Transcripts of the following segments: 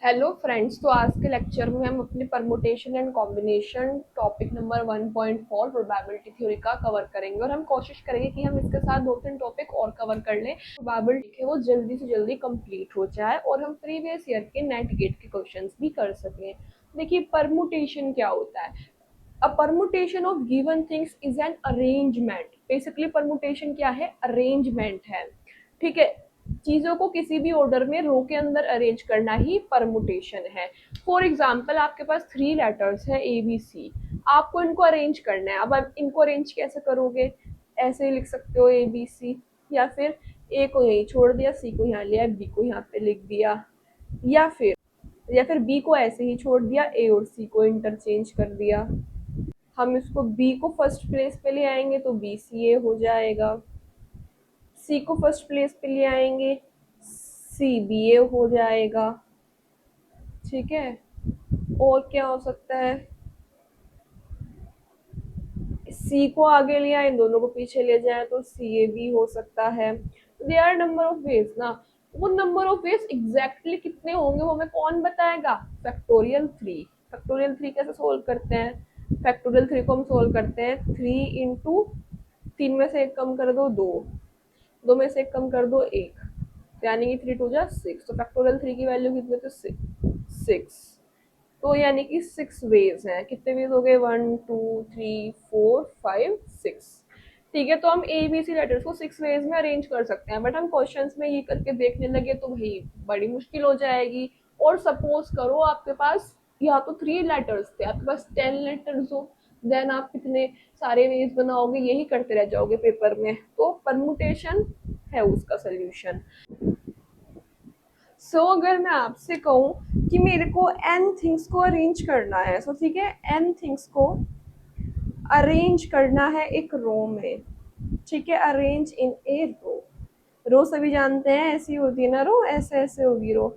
Hello friends. तो आज के लेक्चर में हम अपने permutation and combination topic number 1.4 probability theory का कवर करेंगे और हम कोशिश करेंगे कि हम इसके साथ 2-3 टॉपिक और कवर कर लें। प्रोबेबिलिटी है वो जल्दी से जल्दी कंप्लीट हो जाए और हम प्रीवियस ईयर के नेट गेट के क्वेश्चंस भी कर सकें। देखिए, परमुटेशन क्या होता है? A permutation of given things is an arrangement. Basically permutation क्या है? अरेंजमेंट है। ठीक है, चीजों को किसी भी ऑर्डर में रो के अंदर अरेंज करना ही परमुटेशन है। फॉर एग्जाम्पल, आपके पास 3 लेटर्स है ए बी सी, आपको इनको अरेंज करना है। अब आप इनको अरेंज कैसे करोगे? ऐसे ही लिख सकते हो ए बी सी, या फिर ए को यहीं छोड़ दिया, सी को यहाँ लिया, बी को यहाँ पे लिख दिया, या फिर बी को ऐसे ही छोड़ दिया, ए और सी को इंटरचेंज कर दिया। हम इसको बी को फर्स्ट प्लेस पे ले आएंगे तो बी सी ए हो जाएगा, सी को फर्स्ट प्लेस पे ले आएंगे सी बी ए हो जाएगा। ठीक है, और क्या हो सकता है? सी को आगे ले आए, दोनों को पीछे ले जाए तो सी ए बी हो सकता है। They are number of ways ना। वो नंबर ऑफ वेज एग्जैक्टली कितने होंगे वो हमें कौन बताएगा? फैक्टोरियल 3। फैक्टोरियल 3 कैसे सोल्व करते हैं? फैक्टोरियल 3 को हम सोल्व करते हैं 3 इंटू 3 में से एक कम कर दो 2, 2 में से एक कम कर दो 1, यानी कि 3 टू जा 6। तो फैक्टोरियल 3 की वैल्यू कितनी? तो 6। तो यानी कि 6 वेज हैं। कितने वेज हो गए? 1 2 3 4 5 6। ठीक है, तो हम ए बी सी लेटर्स को 6 वेज में अरेंज कर सकते हैं, बट हम क्वेश्चंस में ये करके देखने लगे तो भाई बड़ी मुश्किल हो जाएगी। और सपोज करो आपके पास या तो 3 लेटर्स थे, आपके पास 10 लेटर्स हो, देन आप कितने सारे वेज बनाओगे? यही करते रह जाओगे पेपर में। तो परमुटेशन है उसका सोल्यूशन। अगर मैं आपसे कहूँ कि मेरे को एन थिंग्स को अरेंज करना है, ठीक है, एन थिंग्स को अरेंज करना है एक रो में। ठीक है, अरेंज इन ए रो। रो सभी जानते हैं ऐसी होती है ना, रो ऐसे ऐसे होगी रो।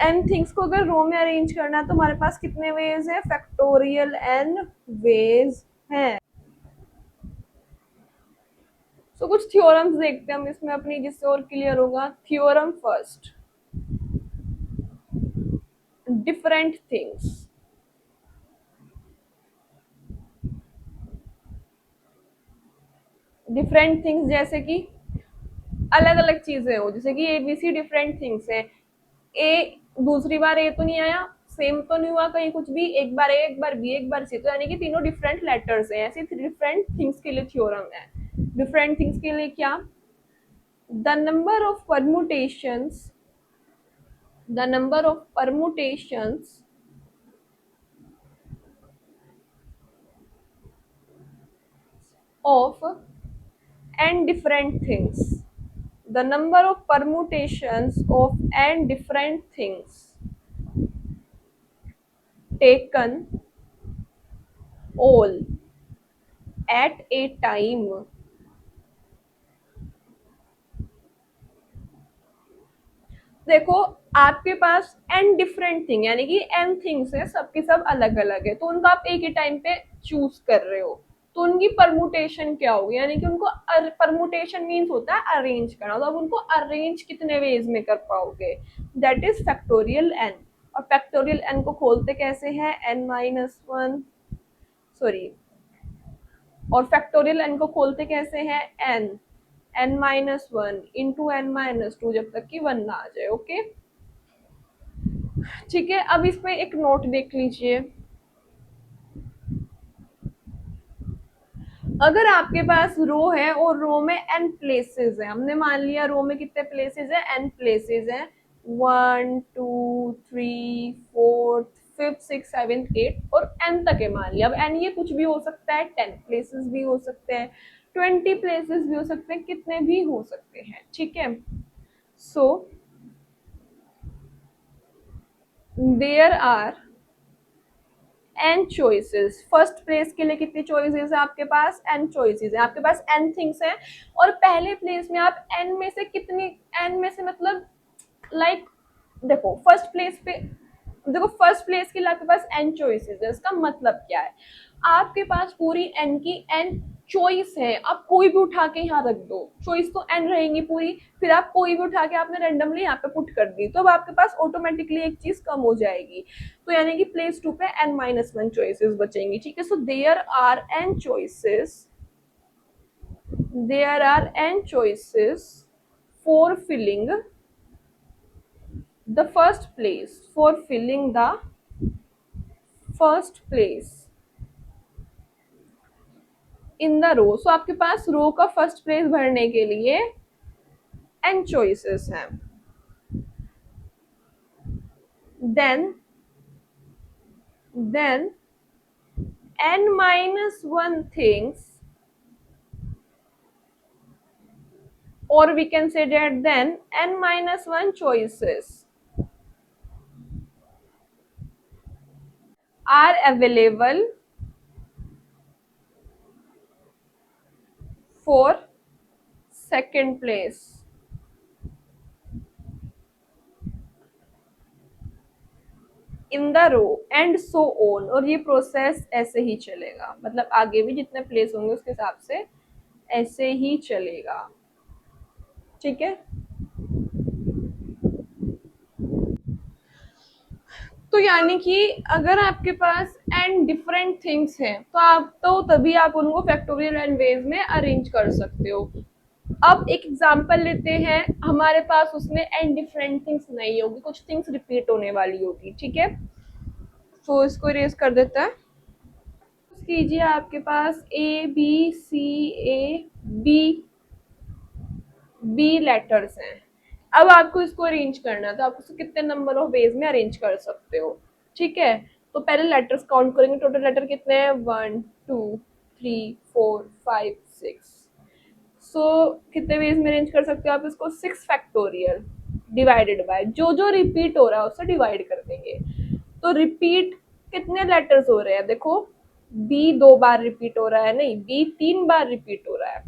एन थिंग्स को अगर रो में अरेंज करना है तो हमारे पास कितने वेज है? फैक्टोरियल एन वेज है। कुछ थ्योरम्स देखते हैं हम इसमें अपनी, जिससे और क्लियर होगा। Theorem first, different things. Different things जैसे कि अलग अलग चीजें हो, जैसे कि A B C different things है। ए दूसरी बार ए तो नहीं आया, सेम तो नहीं हुआ कहीं कुछ भी, एक बार ए एक बार बी एक बार सी, तो यानी कि तीनों डिफरेंट लेटर्स हैं। ऐसे डिफरेंट थिंग्स के लिए थ्योरम है। डिफरेंट थिंग्स के लिए क्या? The number of permutations, the number of permutations of n different things, the number of permutations of n different things taken all at a time। देखो, आपके पास n डिफरेंट थिंग यानी कि n things है, सबकी सब अलग अलग है, तो उनको आप एक ही टाइम पे चूज कर रहे हो, तो उनकी परमुटेशन क्या होगी? यानी कि उनको परमुटेशन मीन्स होता है अरेंज करना, तो आप उनको अरेंज कितने वेज में कर पाओगे? That is factorial n. और फैक्टोरियल एन को खोलते कैसे हैं? एन माइनस वन, सॉरी, और फैक्टोरियल एन को खोलते कैसे हैं? N n minus one into n minus two, जब तक कि 1 ना आ जाए। ओके, ठीक है। अब इसमें एक नोट देख लीजिए। अगर आपके पास रो है और रो में एन प्लेसेस है, हमने मान लिया रो में कितने प्लेसेस है? एन प्लेसेस है। 1 2 3 4 5 6 7 8 और एन तक है मान लिया। अब एन ये कुछ भी हो सकता है, 10 प्लेसेस भी हो सकते हैं, 20 प्लेसेस भी हो सकते हैं, कितने भी हो सकते हैं। ठीक है, so there are n choices. First place के लिए कितनी चॉइसेस है आपके पास? एन चॉइसेस है। आपके पास एन थिंग्स है और पहले प्लेस में आप एन में से कितनी, एन में से मतलब लाइक देखो फर्स्ट प्लेस पे, देखो फर्स्ट प्लेस के लिए आपके पास एन चॉइसेस है। इसका मतलब क्या है? आपके पास पूरी एन की एन चॉइस है, आप कोई भी उठा के यहाँ रख दो, चॉइस तो n रहेंगी पूरी, फिर आप कोई भी उठा के आपने रैंडमली यहाँ पे पुट कर दी, तो अब आपके पास ऑटोमेटिकली एक चीज कम हो जाएगी, तो यानी कि प्लेस 2 पे n-1 चॉइसेस बचेंगी, ठीक है। So there are n choices for filling the first place in the row. So आपके पास रो का फर्स्ट प्लेस भरने के लिए n choices हैं। then n-1 things, or we can say that then n-1 choices are available for second place in the row and so on. और ये process ऐसे ही चलेगा, मतलब आगे भी जितने प्लेस होंगे उसके हिसाब से ऐसे ही चलेगा, ठीक है। तो यानी कि अगर आपके पास n डिफरेंट थिंग्स हैं तो तभी आप उनको फैक्टोरियल एंड वेज में अरेंज कर सकते हो। अब एक एग्जांपल लेते हैं, हमारे पास उसमें n डिफरेंट थिंग्स नहीं होगी, कुछ थिंग्स रिपीट होने वाली होगी, ठीक है। तो इसको इरेज कर देता है। कीजिए आपके पास A B C A B letters हैं। अब आपको इसको अरेंज करना है, तो आप उसको कितने नंबर ऑफ वेज में अरेंज कर सकते हो, ठीक है। तो पहले लेटर्स काउंट करेंगे, टोटल लेटर कितने हैं, 1 2 3 4 5 6। सो कितने वेज में अरेंज कर सकते हो आप इसको, 6 फैक्टोरियल डिवाइडेड बाय जो जो रिपीट हो रहा है उससे डिवाइड कर देंगे। तो रिपीट कितने लेटर्स हो रहे हैं, देखो बी 2 बार रिपीट हो रहा है, नहीं बी 3 बार रिपीट हो रहा है,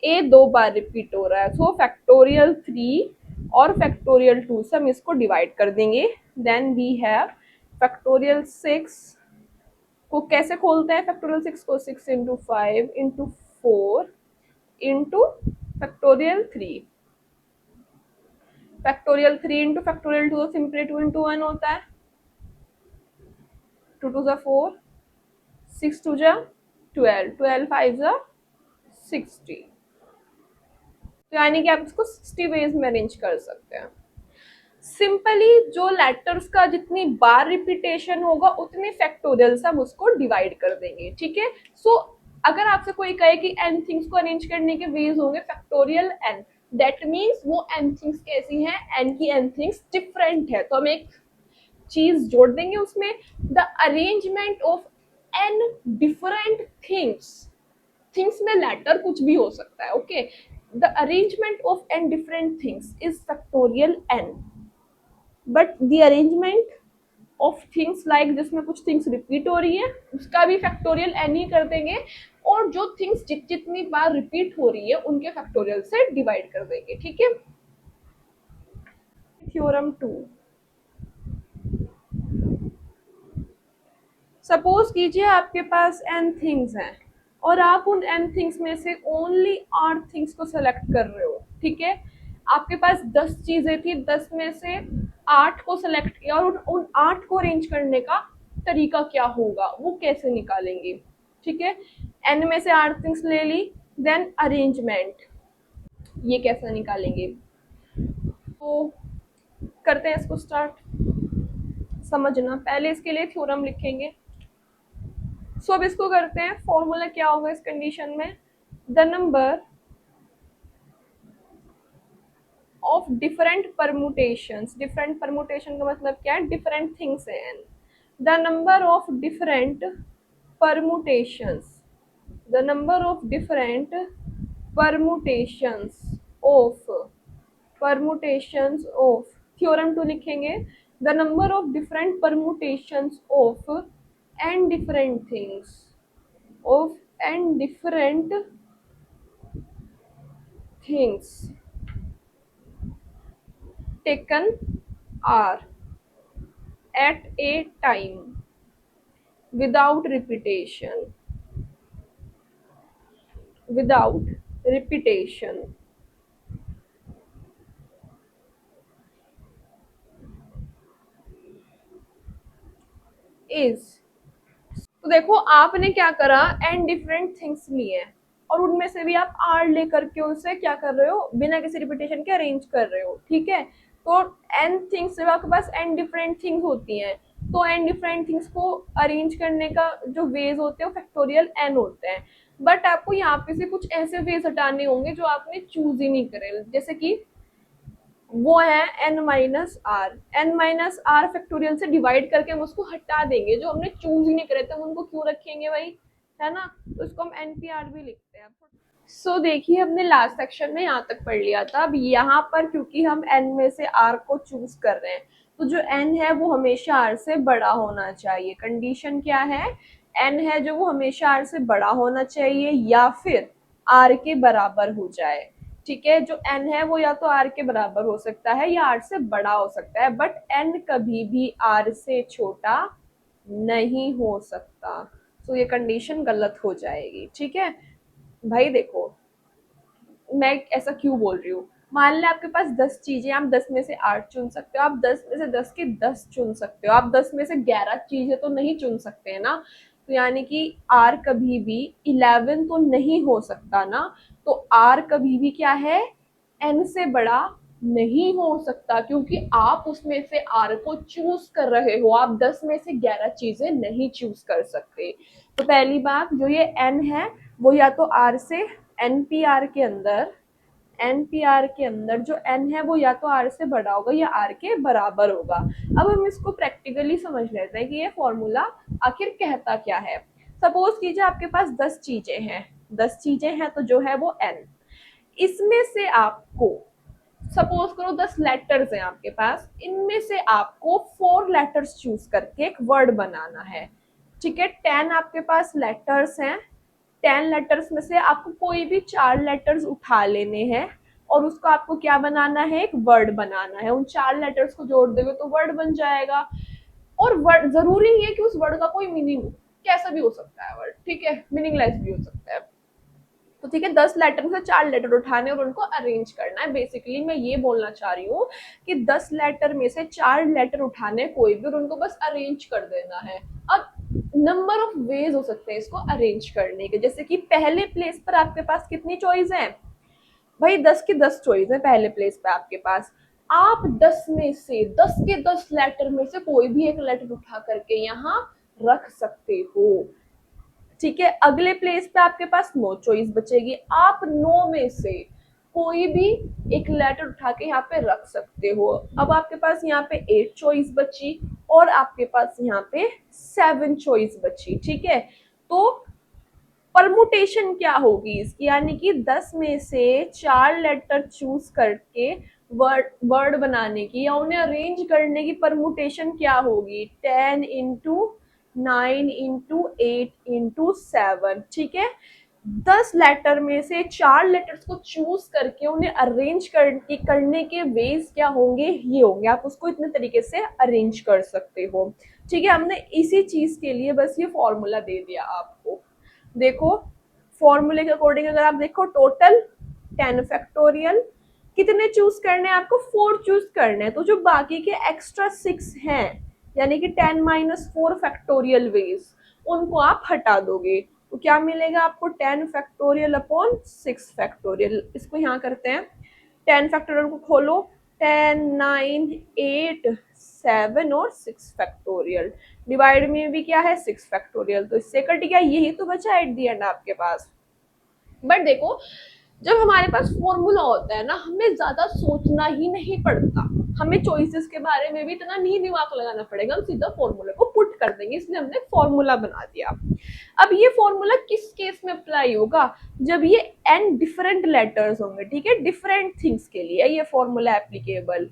ए 2 बार रिपीट हो रहा है। सो फैक्टोरियल 3 और फैक्टोरियल 2 से हम इसको डिवाइड कर देंगे। देन वी हैव फैक्टोरियल 6 को कैसे खोलते हैं, फैक्टोरियल 6 को 6 into 5 into 4 into factorial 3, factorial 3 into factorial 2 तो सिंपली 2 इंटू 1 होता है, 2 2 4 6 2 12 12 5 60। तो यानी कि आप इसको 60 वेज में अरेंज कर सकते हैं। सिंपली जो लेटर्स का जितनी बार रिपीटेशन होगा उतने फैक्टोरियल से हम उसको डिवाइड कर देंगे, ठीक है। सो अगर आपसे कोई कहे कि n थिंग्स को अरेंज करने के वेज होंगे फैक्टोरियल n, दैट मीन्स वो n थिंग्स कैसी हैं, n की n थिंग्स डिफरेंट है, तो हम एक चीज जोड़ देंगे उसमें, the arrangement of n different things में लेटर कुछ भी हो सकता है, okay. The arrangement of n different things is factorial n, but the arrangement of things like जिसमें कुछ थिंग्स रिपीट हो रही है उसका भी फैक्टोरियल n ही कर देंगे, और जो थिंग्स जितनी बार रिपीट हो रही है उनके फैक्टोरियल से डिवाइड कर देंगे, ठीक है। थ्योरम 2, सपोज कीजिए आपके पास n थिंग्स हैं और आप उन n थिंग्स में से ओनली 8 थिंग्स को सेलेक्ट कर रहे हो, ठीक है। आपके पास 10 चीजें थी, 10 में से 8 को सेलेक्ट किया, और उन 8 को अरेंज करने का तरीका क्या होगा, वो कैसे निकालेंगे, ठीक है। n में से 8 थिंग्स ले ली, देन अरेंजमेंट, ये कैसे निकालेंगे, तो करते हैं इसको स्टार्ट। समझना, पहले इसके लिए थ्योरम लिखेंगे। सो अब इसको करते हैं, फॉर्मूला क्या होगा इस कंडीशन में, the number of different permutations, different permutation का मतलब क्या है, डिफरेंट थिंग्स है, the number of different permutations, the number of different permutations of theorem 2 लिखेंगे, the number of different permutations of n different things of and different things taken are at a time without repetition without repetition is। तो देखो आपने क्या करा, N different things लिए हैं और उनमें से भी आप आर लेकर के उनसे क्या कर रहे हो, बिना किसी रिपीटेशन के अरेंज कर रहे हो, ठीक है। तो एन थिंग्स जब आपके पास एन डिफरेंट थिंग्स होती हैं तो एन डिफरेंट थिंग्स को अरेंज करने का जो वेज होते हैं वो फैक्टोरियल एन होते हैं। बट आपको यहाँ पे से कुछ ऐसे वेज हटाने होंगे जो आपने चूज ही नहीं करे, जैसे कि वो है n minus r. N minus r factorial से डिवाइड करके हम उसको हटा देंगे, जो हमने चूज ही नहीं करे थे हम उनको क्यों रखेंगे भाई, है ना। तो इसको हम एनपीआर भी लिखते हैं। सो देखिए हमने लास्ट सेक्शन में यहाँ तक पढ़ लिया था। अब यहाँ पर क्योंकि हम एन में से आर को चूज कर रहे हैं तो जो एन है वो हमेशा आर से बड़ा होना चाहिए। कंडीशन क्या है, एन है जो वो हमेशा आर से बड़ा होना चाहिए या फिर आर के बराबर हो जाए, ठीक है। जो एन है वो या तो आर के बराबर हो सकता है या आर से बड़ा हो सकता है, बट एन कभी भी आर से छोटा नहीं हो सकता। तो ये कंडीशन गलत हो जाएगी, ठीक है। भाई देखो मैं ऐसा क्यों बोल रही हूँ, मान लें आपके पास 10 चीजें, आप 10 में से 8 चुन सकते हो, आप 10 में से 10 की 10 चुन सकते हो, आप 10 में से 11 चीजें तो नहीं चुन सकते हैं ना। तो यानी कि आर कभी भी 11 तो नहीं हो सकता ना। तो आर कभी भी क्या है, एन से बड़ा नहीं हो सकता क्योंकि आप उसमें से आर को चूज कर रहे हो, आप 10 में से 11 चीजें नहीं चूज कर सकते। तो पहली बात जो ये एन है वो या तो आर से, एनपीआर के अंदर, एनपीआर के अंदर जो एन है वो या तो आर से बड़ा होगा या आर के बराबर होगा। अब हम इसको प्रैक्टिकली समझ लेते हैं कि ये फॉर्मूला आखिर कहता क्या है। सपोज कीजिए आपके पास 10 चीजें हैं, 10 चीजें हैं तो जो है वो एन, इसमें से आपको सपोज करो 10 लेटर्स हैं आपके पास, इनमें से आपको 4 लेटर्स चूज करके एक वर्ड बनाना है, ठीक है। 10 आपके पास लेटर्स हैं, 10 लेटर्स में से आपको कोई भी 4 लेटर्स उठा लेने हैं और उसको आपको क्या बनाना है, एक वर्ड बनाना है। उन 4 लेटर्स को जोड़ देंगे तो वर्ड बन जाएगा। और वर्ड जरूरी नहीं है कि उस वर्ड का कोई मीनिंग हो, कैसा भी हो सकता है वर्ड, ठीक है, मीनिंगलेस भी हो सकता है। तो ठीक है 10 लेटर में से 4 लेटर उठाने और उनको अरेंज करना है। बेसिकली मैं ये बोलना चाह रही हूँ कि 10 लेटर में से 4 लेटर उठाने कोई भी और उनको बस अरेंज कर देना है। अब नंबर ऑफ वेज हो सकते हैं इसको अरेंज करने के, जैसे कि पहले प्लेस पर आपके पास कितनी चॉइस है भाई, 10 की 10 चॉइस है पहले प्लेस पे आपके पास। आप 10 में से 10 के 10 लेटर में से कोई भी एक लेटर उठा करके यहाँ रख सकते हो, ठीक है। अगले प्लेस पे आपके पास 9 चॉइस बचेगी, आप 9 में से कोई भी एक लेटर उठा के यहाँ पे रख सकते हो। अब आपके पास यहाँ पे 8 चॉइस बची और आपके पास यहाँ पे 7 चॉइस बची, ठीक है। तो परमुटेशन क्या होगी इसकी, यानी कि 10 में से 4 लेटर चूज करके वर्ड बनाने की या उन्हें अरेंज करने की परमुटेशन क्या होगी, 10 इंटू 9 इंटू 8 इंटू 7, ठीक है। 10 लेटर में से 4 लेटर्स को चूज करके उन्हें अरेंज करने के वेज क्या होंगे, ये होंगे। आप उसको इतने तरीके से अरेंज कर सकते हो, ठीक है। हमने इसी चीज के लिए बस ये फॉर्मूला दे दिया आपको। देखो फॉर्मूले के अकॉर्डिंग अगर आप देखो टोटल 10 फैक्टोरियल, कितने चूज करने हैं आपको, 4 चूज करने हैं। तो जो बाकी के एक्स्ट्रा 6 हैं यानी कि 10 माइनस 4 फैक्टोरियल वेज, उनको आप हटा दोगे तो क्या मिलेगा आपको, 10 फैक्टोरियल अपॉन 6 फैक्टोरियल। इसको यहाँ करते हैं, 10 फैक्टोरियल को खोलो, 10 9 8 7 और 6 फैक्टोरियल, डिवाइड में भी क्या है 6 फैक्टोरियल, तो इससे कट गया, यही तो बचा एट दी एंड आपके पास। बट देखो जब हमारे पास फॉर्मूला होता है ना, हमें ज्यादा सोचना ही नहीं पड़ता, हमें चॉइसेस के बारे में भी इतना नहीं दिमाग लगाना पड़ेगा, हम सीधा फॉर्मूले को पुट कर देंगे, इसलिए हमने फॉर्मूला बना दिया। अब ये फॉर्मूला किस केस में अप्लाई होगा, जब ये एन डिफरेंट लेटर्स होंगे, ठीक है, डिफरेंट थिंग्स के लिए ये फॉर्मूला एप्लीकेबल।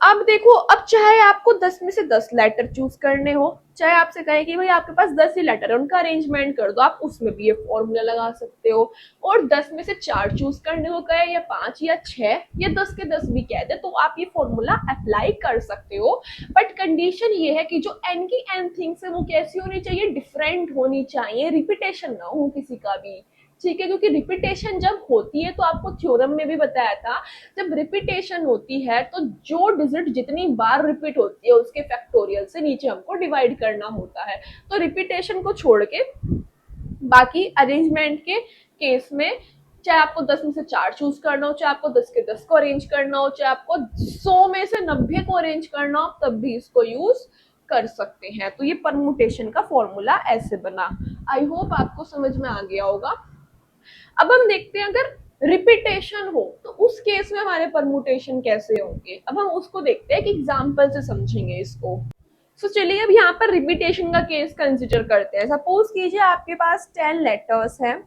अब देखो, अब चाहे आपको 10 में से 10 लेटर चूज करने हो, चाहे आपसे कहे कि भाई आपके पास 10 ही लेटर है उनका अरेंजमेंट कर दो, आप उसमें भी ये फॉर्मूला लगा सकते हो। और 10 में से 4 चूज करने को कहे या 5 या 6 या 10 के 10 भी कह दे तो आप ये फॉर्मूला अप्लाई कर सकते हो। बट कंडीशन ये है कि जो एन की एन थिंग्स है वो कैसी होनी चाहिए, डिफरेंट होनी चाहिए, रिपीटेशन ना हो किसी का भी, ठीक है, क्योंकि रिपीटेशन जब होती है तो आपको थ्योरम में भी बताया था, जब रिपीटेशन होती है तो जो डिजिट जितनी बार रिपीट होती है उसके फैक्टोरियल से नीचे हमको डिवाइड करना होता है। तो रिपीटेशन को छोड़ के बाकी अरेंजमेंट के केस में चाहे आपको 10 में से 4 चूज करना हो, चाहे आपको 10 के 10 को अरेंज करना हो, चाहे आपको 100 में से 90 को अरेंज करना हो, तब भी इसको यूज कर सकते हैं। तो ये परमुटेशन का फॉर्मूला ऐसे बना। आई होप आपको समझ में आ गया होगा। अब हम देखते हैं अगर रिपीटेशन हो तो उस केस में हमारे परमुटेशन कैसे होंगे। अब हम उसको देखते हैं कि एग्जाम्पल से समझेंगे इसको। सो चलिए अब यहाँ पर रिपीटेशन का केस कंसिडर करते हैं। सपोज कीजिए आपके पास 10 लेटर्स हैं,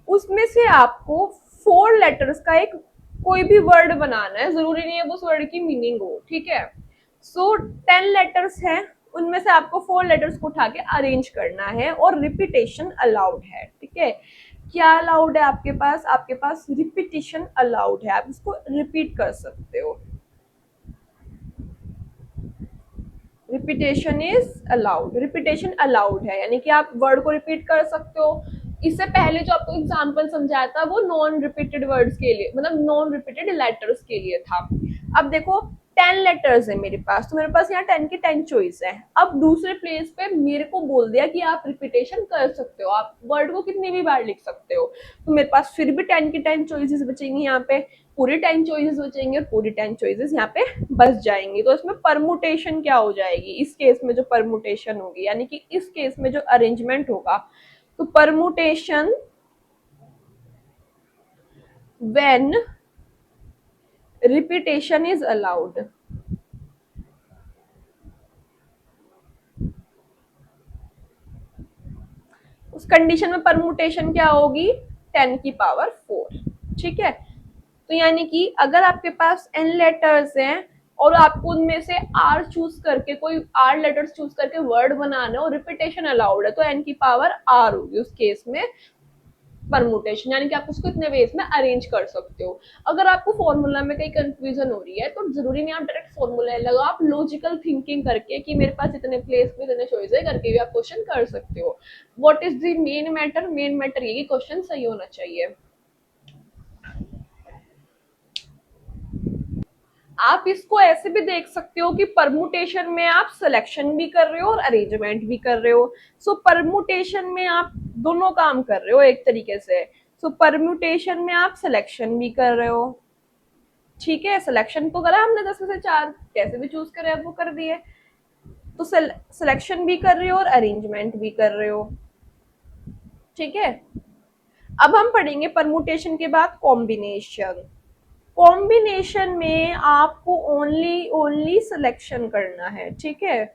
उसमें से आपको 4 लेटर्स का एक कोई भी वर्ड बनाना है, जरूरी नहीं है उस वर्ड की मीनिंग हो, ठीक है। सो 10 लेटर्स हैं, उनमें से आपको 4 लेटर्स को उठा के अरेंज करना है और रिपीटेशन अलाउड है, ठीक है। क्या अलाउड है आपके पास? आपके पास रिपीटेशन अलाउड है, आप इसको रिपीट कर सकते हो। Repetition is allowed, repetition allowed है यानी कि आप वर्ड को रिपीट कर सकते हो। इससे पहले जो आपको एग्जांपल समझाया था वो नॉन रिपीटेड वर्ड्स के लिए, मतलब नॉन रिपीटेड लेटर्स के लिए था। अब देखो 10 लेटर्स है मेरे पास, तो मेरे पास यहाँ 10 की 10 चॉइस है। अब दूसरे प्लेस पे मेरे को बोल दिया कि आप रिपीटेशन कर सकते हो, आप वर्ड को कितनी भी बार लिख सकते हो। तो मेरे पास फिर भी 10 की 10 चॉइसेस बचेंगी, यहाँ पे पूरी 10 चॉइसेस बचेंगे और पूरी 10 चॉइसेस यहाँ पे बच जाएंगी। तो इसमें परमुटेशन क्या हो जाएगी इस केस में? जो परमुटेशन होगी यानी कि इस केस में जो अरेंजमेंट होगा, तो permutation when repetition is allowed. उस कंडीशन में परमुटेशन क्या होगी? 10 की पावर 4, ठीक है। तो यानी कि अगर आपके पास n लेटर्स हैं और आपको उनमें से r चूज करके, कोई r लेटर्स चूज करके वर्ड बनाना है और रिपीटेशन अलाउड है, तो n की पावर r होगी उस केस में परमुटेशन, यानी कि आप उसको इतने वेज में अरेंज कर सकते हो। अगर आपको फॉर्मूला में कहीं कंफ्यूजन हो रही है तो जरूरी नहीं आप डायरेक्ट फॉर्मूला लगाओ, आप लॉजिकल थिंकिंग करके कि मेरे पास इतने प्लेस में इतने चॉइस है करके भी आप क्वेश्चन कर सकते हो। What is the main matter? Main matter ये कि क्वेश्चन सही होना चाहिए। आप इसको ऐसे भी देख सकते हो कि परमुटेशन में आप सिलेक्शन भी कर रहे हो और अरेंजमेंट भी कर रहे हो। सो परमुटेशन में आप दोनों काम कर रहे हो एक तरीके से। सो परम्यूटेशन में आप सिलेक्शन भी कर रहे हो, ठीक है। सिलेक्शन तो करा हमने 10 में से 4, कैसे भी चूज करे वो कर दिए। तो सिलेक्शन भी कर रहे हो और अरेंजमेंट भी कर रहे हो, ठीक है। अब हम पढ़ेंगे परमुटेशन के बाद कॉम्बिनेशन। कॉम्बिनेशन में आपको ओनली सिलेक्शन करना है, ठीक है।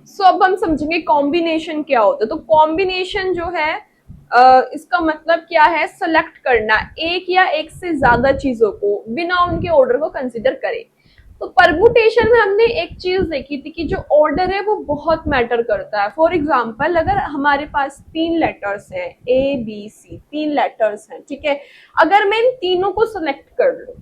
सो अब हम समझेंगे कॉम्बिनेशन क्या होता है। तो कॉम्बिनेशन जो है इसका मतलब क्या है? सेलेक्ट करना एक या एक से ज्यादा चीजों को बिना उनके ऑर्डर को कंसिडर करे। तो परमुटेशन में हमने एक चीज देखी थी कि जो ऑर्डर है वो बहुत मैटर करता है। फॉर एग्जाम्पल अगर हमारे पास 3 लेटर्स हैं ABC, 3 लेटर्स हैं, ठीक है। अगर मैं इन तीनों को सिलेक्ट कर लूं,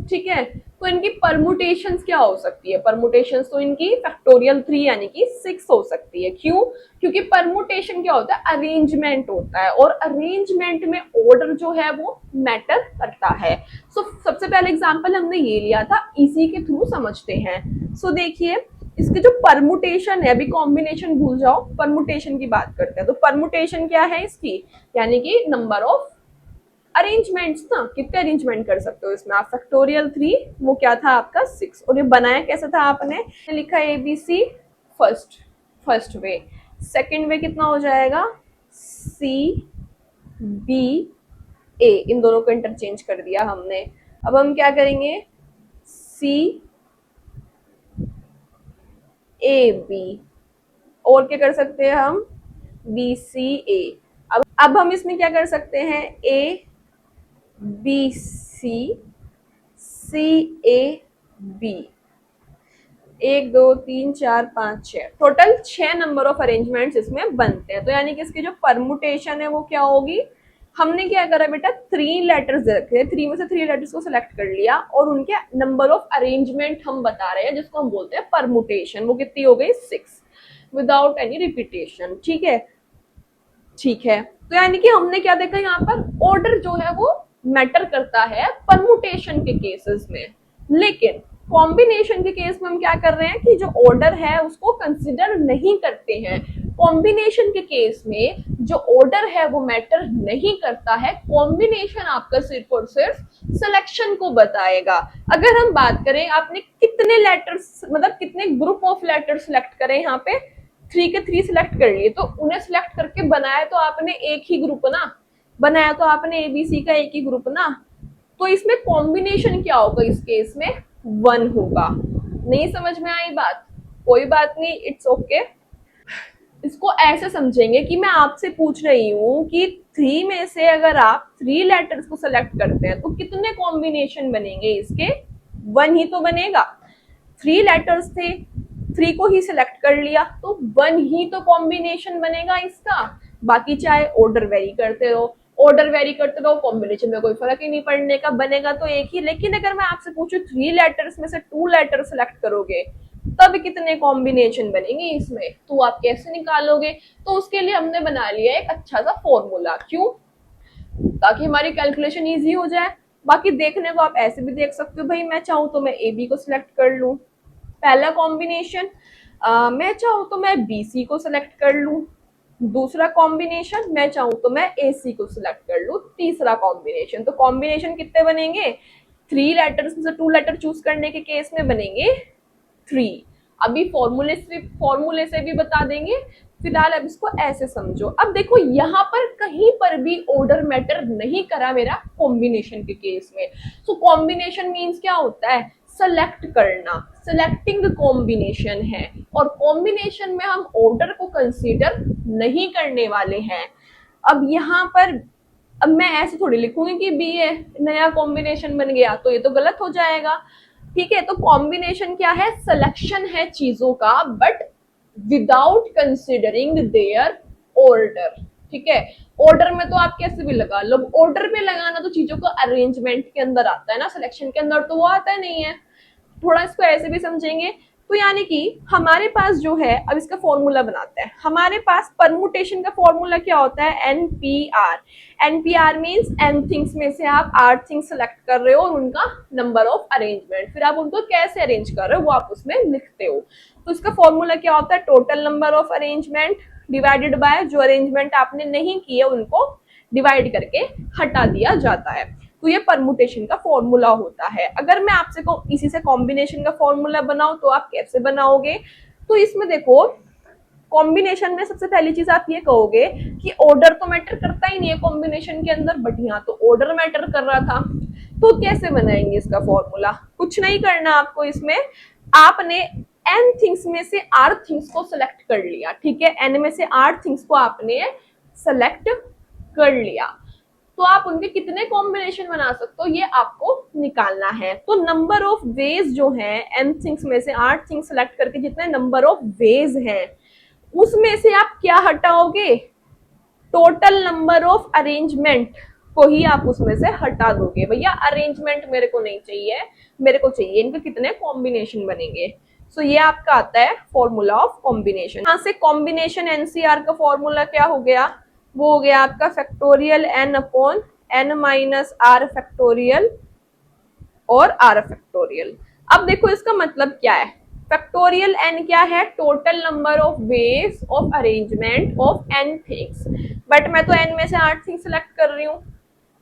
ठीक है, तो इनकी परमुटेशंस क्या हो सकती है? परमुटेशंस तो इनकी फैक्टोरियल 3 यानी कि 6 हो सकती है। क्यों? क्योंकि परमुटेशन क्या होता है? अरेंजमेंट होता है और अरेंजमेंट में ऑर्डर जो है वो मैटर करता है। सो सबसे पहले एग्जांपल हमने ये लिया था, इसी के थ्रू समझते हैं। सो देखिए इसके जो परमुटेशन है, अभी कॉम्बिनेशन भूल जाओ, परमुटेशन की बात करते हैं। तो परमुटेशन क्या है इसकी? यानी कि नंबर ऑफ अरेंजमेंट्स ना, कितने अरेंजमेंट कर सकते हो इसमें आप? फैक्टोरियल 3, वो क्या था आपका 6। और ये बनाया कैसा था आपने? लिखा ABC फर्स्ट वे, सेकंड वे कितना हो जाएगा? CBA, इन दोनों को इंटरचेंज कर दिया हमने। अब हम क्या करेंगे? CAB, और क्या कर सकते हैं हम? BCA। अब हम इसमें क्या कर सकते हैं? ABCCAB, 1 2 3 4 5 6, total 6 number of arrangements इसमें बनते हैं। तो यानी कि इसकी जो परमुटेशन है वो क्या होगी? हमने क्या करा बेटा? 3 लेटर्स रखे, 3 में से 3 लेटर्स को सिलेक्ट कर लिया और उनके नंबर ऑफ अरेंजमेंट हम बता रहे हैं जिसको हम बोलते हैं परमुटेशन। वो कितनी हो गई? 6 विदाउट एनी रिपीटेशन, ठीक है। ठीक है, तो यानी कि हमने क्या देखा यहाँ पर, ऑर्डर जो है वो मैटर करता है परमुटेशन के केसेस में, लेकिन कॉम्बिनेशन के केस में हम क्या कर रहे हैं कि जो ऑर्डर है उसको कंसिडर नहीं करते हैं। कॉम्बिनेशन के केस में जो ऑर्डर है वो मैटर नहीं करता है, कॉम्बिनेशन आपका सिर्फ और सिर्फ सिलेक्शन को बताएगा। अगर हम बात करें आपने कितने लेटर्स, मतलब कितने ग्रुप ऑफ लेटर्स सिलेक्ट करें, यहाँ पे 3 के 3 सिलेक्ट कर लिए, तो उन्हें सिलेक्ट करके बनाया तो आपने एक ही ग्रुप ना, बनाया तो आपने एबीसी का एक ही ग्रुप ना, तो इसमें कॉम्बिनेशन क्या होगा, इस केस में 1 होगा। नहीं समझ में आई बात? कोई बात नहीं, इट्स ओके। इसको ऐसे समझेंगे कि मैं आपसे पूछ रही हूँ कि 3 में से अगर आप 3 लेटर्स को सेलेक्ट करते हैं तो कितने कॉम्बिनेशन बनेंगे इसके, 1 ही तो बनेगा। 3 लेटर्स थे, 3 को ही सिलेक्ट कर लिया तो 1 ही तो कॉम्बिनेशन बनेगा इसका। बाकी चाहे ऑर्डर वेरी करते रहो, ऑर्डर वेरी करते रहो, कॉम्बिनेशन में कोई फर्क ही नहीं पड़ने का, बनेगा तो एक ही। लेकिन अगर मैं आपसे पूछूं 3 लेटर्स में से 2 लेटर सेलेक्ट करोगे तब कितने कॉम्बिनेशन बनेंगे इसमें, तो आप कैसे निकालोगे? तो उसके लिए हमने बना लिया एक अच्छा सा फॉर्मूला। क्यों? ताकि हमारी कैलकुलेशन इजी हो जाए। बाकी देखने को आप ऐसे भी देख सकते हो, भाई मैं चाहूँ तो मैं ए बी को सिलेक्ट कर लूँ, पहला कॉम्बिनेशन। मैं चाहूँ तो मैं बी सी को सिलेक्ट कर लूँ, दूसरा कॉम्बिनेशन मैं चाहूँ तो मैं ए सी को सिलेक्ट कर लूँ, तीसरा कॉम्बिनेशन। तो कॉम्बिनेशन कितने बनेंगे? 3 लेटर्स में से 2 लेटर चूज करने के केस में बनेंगे 3। अभी फॉर्मूले से भी बता देंगे, फिलहाल अब इसको ऐसे समझो। अब देखो यहाँ पर कहीं पर भी ऑर्डर मैटर नहीं करा मेरा कॉम्बिनेशन के केस में। तो कॉम्बिनेशन मीन्स क्या होता है? सेलेक्ट करना, सेलेक्टिंग कॉम्बिनेशन है, और कॉम्बिनेशन में हम ऑर्डर को कंसीडर नहीं करने वाले हैं। अब यहाँ पर अब मैं ऐसे थोड़ी लिखूंगी कि बी है, नया कॉम्बिनेशन बन गया, तो ये तो गलत हो जाएगा। ठीक है, तो कॉम्बिनेशन क्या है? सिलेक्शन है चीजों का, but without considering there order. ठीक है, ऑर्डर में तो आप कैसे भी लगा लो, ऑर्डर में लगाना तो चीजों को अरेंजमेंट के अंदर आता है ना, सिलेक्शन के अंदर तो वो आता नहीं है। थोड़ा इसको ऐसे भी समझेंगे, तो यानी कि हमारे पास जो है, अब इसका फॉर्मूला बनाते हैं। हमारे पास परमुटेशन का फॉर्मूला क्या होता है? NPr. NPr means n things में से आप आर थिंग्स सेलेक्ट कर रहे हो और उनका नंबर ऑफ अरेंजमेंट, फिर आप उनको कैसे अरेंज कर रहे हो वो आप उसमें लिखते हो। तो इसका फॉर्मूला क्या होता है? Total number of arrangement divided by जो अरेंजमेंट आपने नहीं किए उनको डिवाइड करके हटा दिया जाता है। तो ये परमुटेशन का फॉर्मूला होता है। अगर मैं आपसे इसी से कॉम्बिनेशन का फॉर्मूला बनाऊं तो आप कैसे बनाओगे? तो इसमें देखो, कॉम्बिनेशन में सबसे पहली चीज आप ये कहोगे कि ऑर्डर तो मैटर करता ही नहीं है कॉम्बिनेशन के अंदर, बट यहाँ तो ऑर्डर मैटर कर रहा था। तो कैसे बनाएंगे इसका फॉर्मूला? कुछ नहीं करना आपको इसमें, आपने एन थिंग्स में से आर थिंग्स को सिलेक्ट कर लिया। ठीक है, एन में से आर थिंग्स को आपने सेलेक्ट कर लिया, तो आप उनके कितने कॉम्बिनेशन बना सकते हो ये आपको निकालना है। तो नंबर ऑफ वेज जो है, एन थिंग्स में से आर थिंग्स सेलेक्ट करके जितने नंबर ऑफ वेज हैं उसमें से आप क्या हटाओगे? टोटल नंबर ऑफ अरेंजमेंट को ही आप उसमें से हटा दोगे। भैया अरेंजमेंट मेरे को नहीं चाहिए, मेरे को चाहिए इनके कितने कॉम्बिनेशन बनेंगे। सो ये आपका आता है फॉर्मूला ऑफ कॉम्बिनेशन। यहाँ से कॉम्बिनेशन एनसीआर का फॉर्मूला क्या हो गया? वो हो गया आपका factorial n upon n minus r factorial और आर फैक्टोरियल। अब देखो इसका मतलब क्या है? फैक्टोरियल एन क्या है? Total number of ways of arrangement of n things, but मैं तो एन में से 8 थिंग्स सेलेक्ट कर रही हूँ।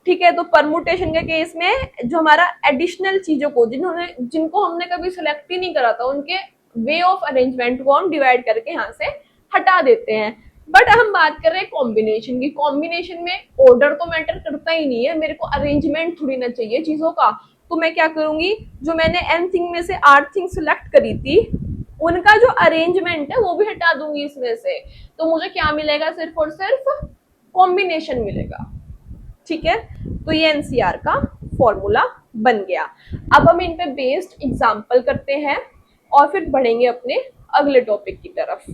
ठीक है, तो परमुटेशन के केस में जो हमारा एडिशनल चीजों को जिनको हमने कभी सिलेक्ट ही नहीं करा था उनके वे ऑफ अरेंजमेंट को हम डिवाइड करके यहाँ से हटा देते हैं। बट हम बात कर रहे हैं कॉम्बिनेशन की। कॉम्बिनेशन में ऑर्डर तो मैटर करता ही नहीं है, मेरे को अरेंजमेंट थोड़ी ना चाहिए चीजों का। तो मैं क्या करूंगी, जो मैंने एन थिंग में से आर थिंग सिलेक्ट करी थी उनका जो अरेंजमेंट है वो भी हटा दूंगी इसमें से, तो मुझे क्या मिलेगा? सिर्फ और सिर्फ कॉम्बिनेशन मिलेगा। ठीक है, तो ये एनसीआर का फॉर्मूला बन गया। अब हम इन पे बेस्ड एग्जांपल करते हैं और फिर बढ़ेंगे अपने अगले टॉपिक की तरफ।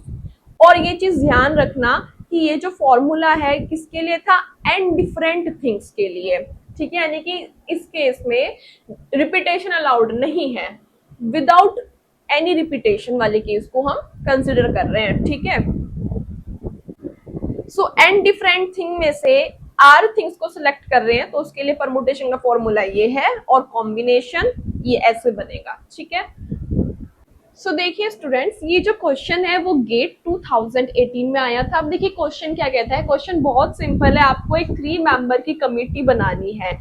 और ये चीज ध्यान रखना कि ये जो फॉर्मूला है किसके लिए था? एंड डिफरेंट थिंग्स के लिए। ठीक है, यानी कि इस केस में रिपीटेशन अलाउड नहीं है, विदाउट एनी रिपीटेशन वाले केस को हम कंसिडर कर रहे हैं। ठीक है, सो एन डिफरेंट थिंग में से आर थिंग्स को सिलेक्ट कर रहे हैं, तो उसके लिए परमुटेशन का फॉर्मूला ये है और कॉम्बिनेशन ये ऐसे बनेगा, ठीक है। सो देखिए स्टूडेंट्स, ये जो क्वेश्चन है वो गेट 2018 में आया था। अब देखिए क्वेश्चन क्या कहता है, क्वेश्चन बहुत सिंपल है, आपको एक 3 मेंबर की कमिटी बनानी है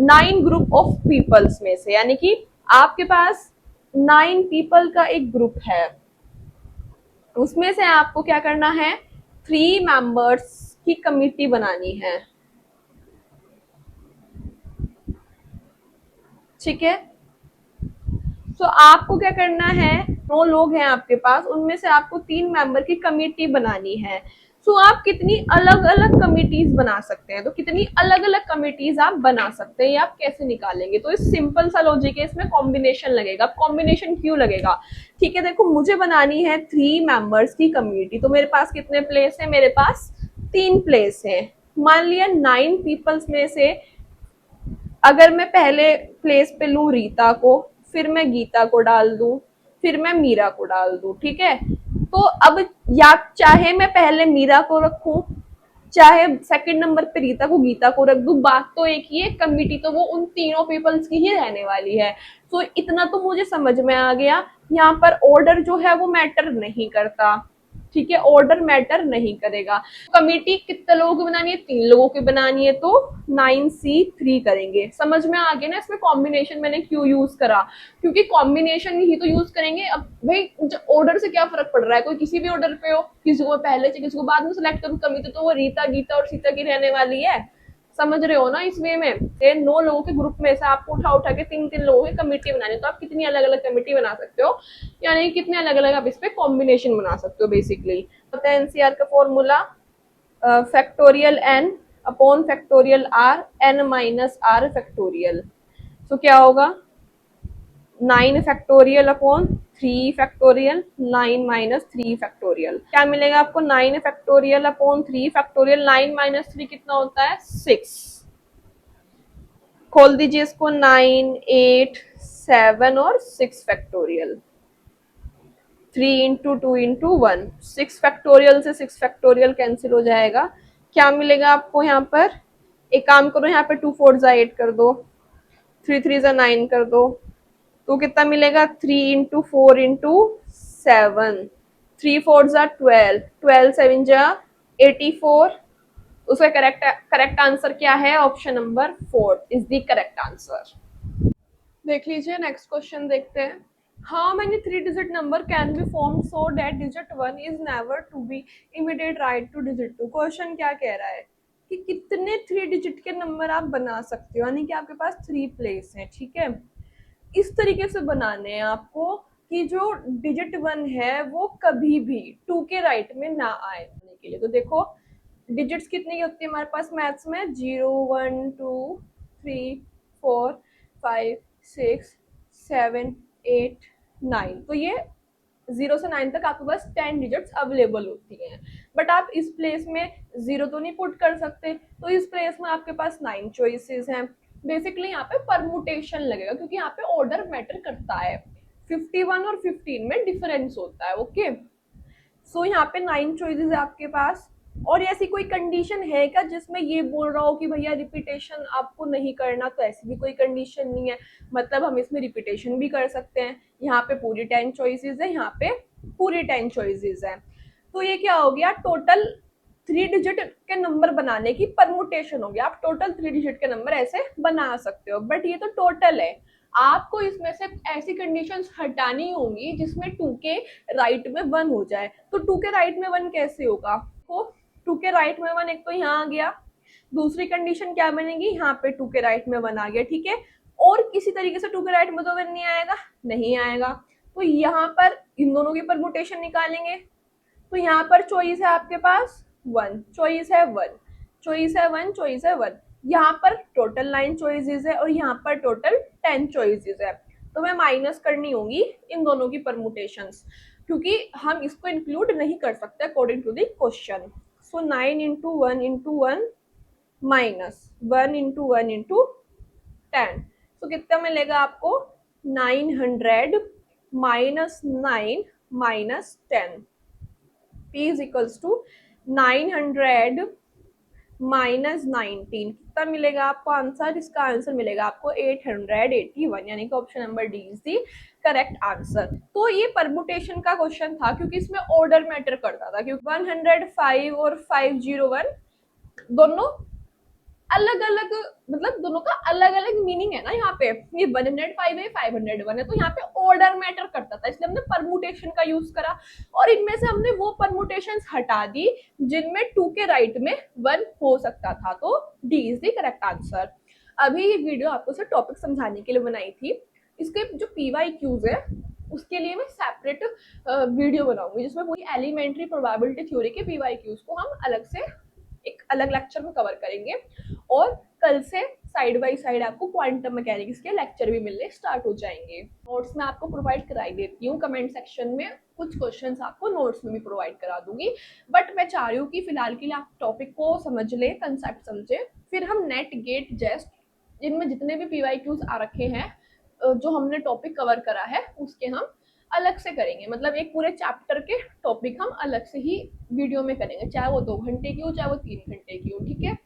9 ग्रुप ऑफ पीपल्स में से, यानी कि आपके पास 9 पीपल का एक ग्रुप है, उसमें से आपको क्या करना है, 3 मेंबर्स की कमिटी बनानी है, ठीक है। तो आपको क्या करना है, 9 लोग हैं आपके पास, उनमें से आपको 3 मेंबर की कमेटी बनानी है। तो आप कितनी अलग अलग कमिटीज बना सकते हैं, तो कितनी अलग अलग कमिटीज आप बना सकते हैं, ये आप कैसे निकालेंगे। तो इस सिंपल सा लॉजिक है, इसमें कॉम्बिनेशन लगेगा। कॉम्बिनेशन क्यों लगेगा, ठीक है, देखो मुझे बनानी है 3 मेंबर्स की कम्युनिटी, तो मेरे पास कितने प्लेस है, मेरे पास 3 प्लेस है। मान लिया 9 पीपल्स में से अगर मैं पहले प्लेस पे लूं रीता को, फिर मैं गीता को डाल दूं, फिर मैं मीरा को डाल दूं, ठीक है। तो अब या चाहे मैं पहले मीरा को रखूं, चाहे सेकंड नंबर पे रीता को गीता को रख दूं, बात तो एक ही है, कमिटी तो वो उन तीनों पीपल्स की ही रहने वाली है। तो इतना तो मुझे समझ में आ गया, यहाँ पर ऑर्डर जो है वो मैटर नहीं करता, ठीक है, ऑर्डर मैटर नहीं करेगा। कमेटी कितने लोगों की बनानी है, 3 लोगों की बनानी है, तो 9C3 करेंगे। समझ में आ गया ना, इसमें कॉम्बिनेशन मैंने क्यों यूज करा, क्योंकि कॉम्बिनेशन ही तो यूज करेंगे। अब भाई ऑर्डर से क्या फर्क पड़ रहा है, कोई किसी भी ऑर्डर पे हो, किसी को पहले से किसी को बाद में सिलेक्ट करूँ, कमिटी तो वो रीता गीता और सीता की रहने वाली है। समझ रहे हो ना, इस वे में 9 लोगों के ग्रुप में से आपको उठा उठा के 3 लोगों की कमेटी बनानी है, तो आप कितनी अलग अलग कमेटी बना सकते हो, यानी कितने अलग अलग आप इस पे कॉम्बिनेशन बना सकते हो बेसिकली। होता है एनसीआर का formula, factorial n upon factorial r, n minus r factorial. तो क्या होगा, 9 फैक्टोरियल अपॉन 3 फैक्टोरियल, 9 माइनस 3 फैक्टोरियल। क्या मिलेगा आपको, 9 फैक्टोरियल अपॉन 3 फैक्टोरियल, 9 माइनस 3 कितना होता है, 6। खोल दीजिए इसको, 9 8 7 और 6 फैक्टोरियल, 3 इंटू 2 इंटू 1, 6 फैक्टोरियल से 6 फैक्टोरियल कैंसिल हो जाएगा। क्या मिलेगा आपको यहाँ पर, एक काम करो, यहाँ पे 2 4 जा 8 कर दो, 3 3 जा 9 कर दो, तो कितना मिलेगा, 3 इंटू 4 इंटू 7, 3 4 जा 12, 12 7 जा 84। उसका करेक्ट करेक्ट आंसर क्या है, option number 4 is the correct answer. देख लीजिए नेक्स्ट क्वेश्चन देखते हैं। How many 3 digit number can be form so that digit 1 is never to be immediate right to digit 2। Question क्या कह रहा है कि कितने 3 डिजिट के नंबर आप बना सकते हो, यानी कि आपके पास 3 प्लेस हैं, ठीक है। इस तरीके से बनाने हैं आपको कि जो डिजिट 1 है वो कभी भी 2 के राइट में ना आए के लिए। तो देखो डिजिट्स कितनी होती है हमारे पास मैथ्स में, 0 1 2 3 4 5 6 7 8 9, तो ये 0 से 9 तक आपके पास 10 डिजिट्स अवेलेबल होती हैं। बट आप इस प्लेस में 0 तो नहीं पुट कर सकते, तो इस प्लेस में आपके पास 9 चॉइसेस हैं। बेसिकली यहाँ पे परमुटेशन लगेगा, क्योंकि यहाँ पे ऑर्डर मैटर करता है, 51 और 15 में डिफरेंस होता है, ओके। सो यहाँ पे 9 चॉइसेस है आपके पास। और ऐसी कोई कंडीशन है क्या जिसमें ये बोल रहा हो कि भैया रिपीटेशन आपको नहीं करना, तो ऐसी भी कोई कंडीशन नहीं है, मतलब हम इसमें रिपीटेशन भी कर सकते हैं। यहाँ पे पूरी 10 चॉइसेस है, यहाँ पे पूरी 10 चॉइसेस है, तो ये क्या हो गया, टोटल 3 डिजिट के नंबर बनाने की परमुटेशन हो गया। आप टोटल 3 डिजिट के नंबर ऐसे बना सकते हो, बट ये तो टोटल है, आपको इसमें से ऐसी कंडीशंस हटानी होंगी जिसमें 2 के राइट में 1 हो जाए। तो 2 के राइट में 1 कैसे होगा, तो 2 के राइट में 1 एक तो यहाँ आ गया, दूसरी कंडीशन क्या बनेगी, यहाँ पे 2 के राइट में 1 आ गया, ठीक है। और किसी तरीके से 2 के राइट में तो 1 नहीं आएगा, नहीं आएगा, तो यहाँ पर इन दोनों की परमुटेशन निकालेंगे। तो यहाँ पर चॉइस है आपके पास 1, चॉइस है 1, चॉइस है 1, चॉइस है 1, यहाँ पर टोटल 9 चॉइसेस है और यहाँ पर टोटल 10 चॉइसेस है। तो मैं माइनस करनी होगी इन दोनों की परमुटेशंस, क्योंकि हम इसको इंक्लूड नहीं कर सकते according to the question. So 9 into 1 into 1 minus 1 into 1 into 10, तो कितना मिलेगा आपको, 900 minus 9 minus 10, P is equals to 900 minus 19 कितना मिलेगा आपको आंसर? इसका आंसर मिलेगा आपको 881, यानी कि option number D is the correct answer. तो ये परमुटेशन का क्वेश्चन था क्योंकि इसमें ऑर्डर मैटर करता था, क्योंकि 105 और 501 दोनों अलग अलग, मतलब दोनों का अलग अलग मीनिंग है ना। यहाँ पे ये 105 है, 501 है, तो यहाँ पे ऑर्डर मैटर करता था, इसलिए हमने परमुटेशन का यूज करा। और इनमें से हमने वो परमुटेशन हटा दी जिनमें 2 के राइट में 1 हो सकता था, तो D is the correct answer. अभी ये वीडियो आपको सिर्फ टॉपिक समझाने के लिए बनाई थी। इसके जो PYQs है उसके लिए मैं सेपरेट वीडियो बनाऊंगी, जिसमें पूरी एलिमेंट्री प्रोबेबिलिटी थ्योरी के PYQs को हम अलग से एक अलग लेक्चर में कवर करेंगे। और कल से साइड बाय साइड आपको क्वांटम मैकेनिक्स के लेक्चर भी मिलने स्टार्ट हो जाएंगे। नोट्स मैं आपको प्रोवाइड कराई देती हूँ कमेंट सेक्शन में, कुछ क्वेश्चंस आपको नोट्स में भी प्रोवाइड करा दूंगी। बट मैं चाह रही हूँ कि फिलहाल के लिए आप टॉपिक को समझ लें, कंसेप्ट समझे, फिर हम नेट गेट जेस्ट जिनमें जितने भी PYQs आ रखे हैं जो हमने टॉपिक कवर करा है उसके हम अलग से करेंगे। मतलब एक पूरे चैप्टर के टॉपिक हम अलग से ही वीडियो में करेंगे, चाहे वो 2 घंटे की हो चाहे वो 3 घंटे की हो, ठीक है।